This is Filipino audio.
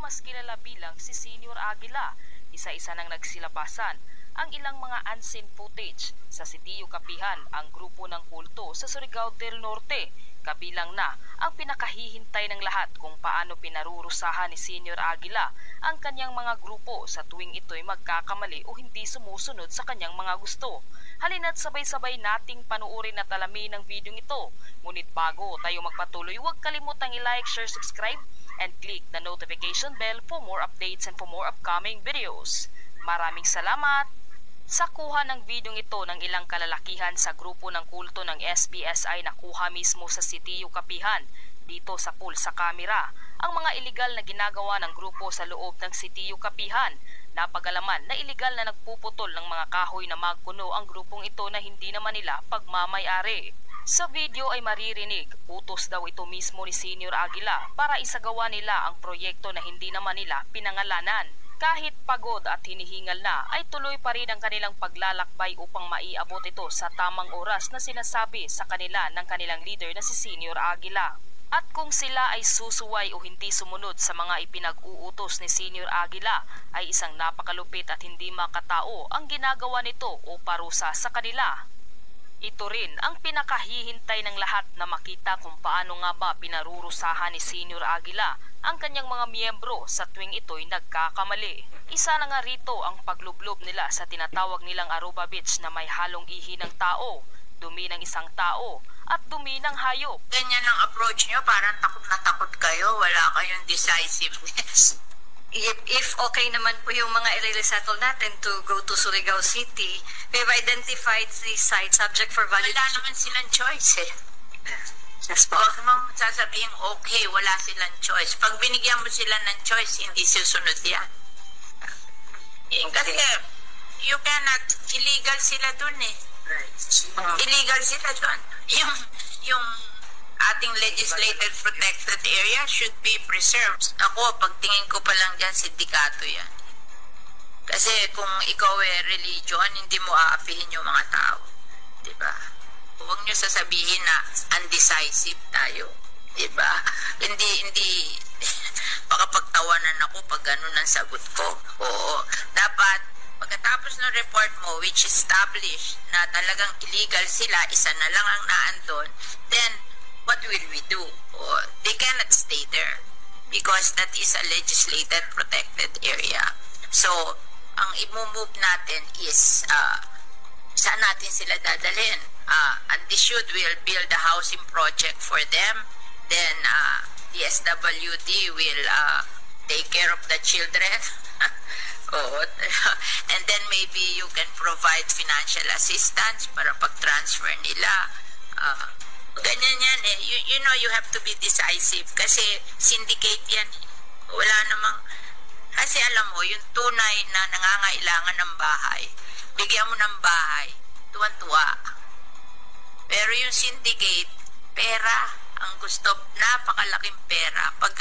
mas kilala bilang si Senior Aguila. Isa-isa nang nagsilabasan ang ilang mga unseen footage sa Sitio Kapihan, ang grupo ng kulto sa Surigao del Norte. Kabilang na ang pinakahihintay ng lahat kung paano pinarurusahan ni Senior Aguila ang kanyang mga grupo sa tuwing ito'y magkakamali o hindi sumusunod sa kanyang mga gusto. Halina't sabay-sabay nating panuorin at alamin ang video ito. Ngunit bago tayo magpatuloy, huwag kalimutang i-like, share, subscribe, and click the notification bell for more updates and for more upcoming videos. Maraming salamat! Sa kuha ng videong ito ng ilang kalalakihan sa grupo ng kulto ng SBSI na kuha mismo sa Sitio Kapihan, dito sa pool sa kamera, ang mga iligal na ginagawa ng grupo sa loob ng Sitio Kapihan. Napag-alaman na iligal na nagpuputol ng mga kahoy na magkuno ang grupong ito na hindi naman nila pagmamay-ari. Sa video ay maririnig, utos daw ito mismo ni Senior Aguila para isagawa nila ang proyekto na hindi naman nila pinangalanan. Kahit pagod at hinihingal na, ay tuloy pa rin ang kanilang paglalakbay upang maiabot ito sa tamang oras na sinasabi sa kanila ng kanilang leader na si Senior Aguila. At kung sila ay susuway o hindi sumunod sa mga ipinag-uutos ni Senior Aguila, ay isang napakalupit at hindi makatao ang ginagawa nito o parusa sa kanila. Ito rin ang pinakahihintay ng lahat na makita kung paano nga ba pinarurusahan ni Senior Aguila ang kanyang mga miyembro sa tuwing ito'y nagkakamali. Isa na nga rito ang paglublob nila sa tinatawag nilang Aruba Beach na may halong ihi ng tao, dumi ng isang tao, at dumi ng hayop. Ganyan ang approach nyo, parang takot na takot kayo, wala kayong decisiveness. If okay naman po yung mga ilisettle natin to go to Surigao City, we've identified the site subject for validation. Wala naman silang choice eh. Yes po. Huwag mong sasabihin, okay, wala silang choice. Pag binigyan mo sila ng choice, hindi susunod yan. Kasi, you cannot, illegal sila dun eh. Illegal sila dun. Yung ating legislated protected area should be preserved. Ako, pagtingin ko pa lang dyan, sindikato yan. Kasi kung ikaw religion, hindi mo aapihin yung mga tao. Diba? Huwag nyo sasabihin na undecisive tayo. Diba? Hindi, baka pagtawanan ako pag ganun ang sagot ko. Oo. Dapat, pagkatapos ng report mo, which established na talagang illegal sila, isa na lang ang naandun, then, what will we do? They cannot stay there because that is a legislated protected area. So, ang i-move natin is saan natin sila dadalhin? And this will build a housing project for them. Then, the SWD will take care of the children. And then maybe you can provide financial assistance para pag-transfer nila. Ganyan yan eh. You know, you have to be decisive kasi syndicate yan. Wala namang, kasi alam mo, yung tunay na nangangailangan ng bahay, bigyan mo ng bahay, tuwan-tuwa. Pero yung syndicate, pera, ang gusto, napakalaking pera. Pag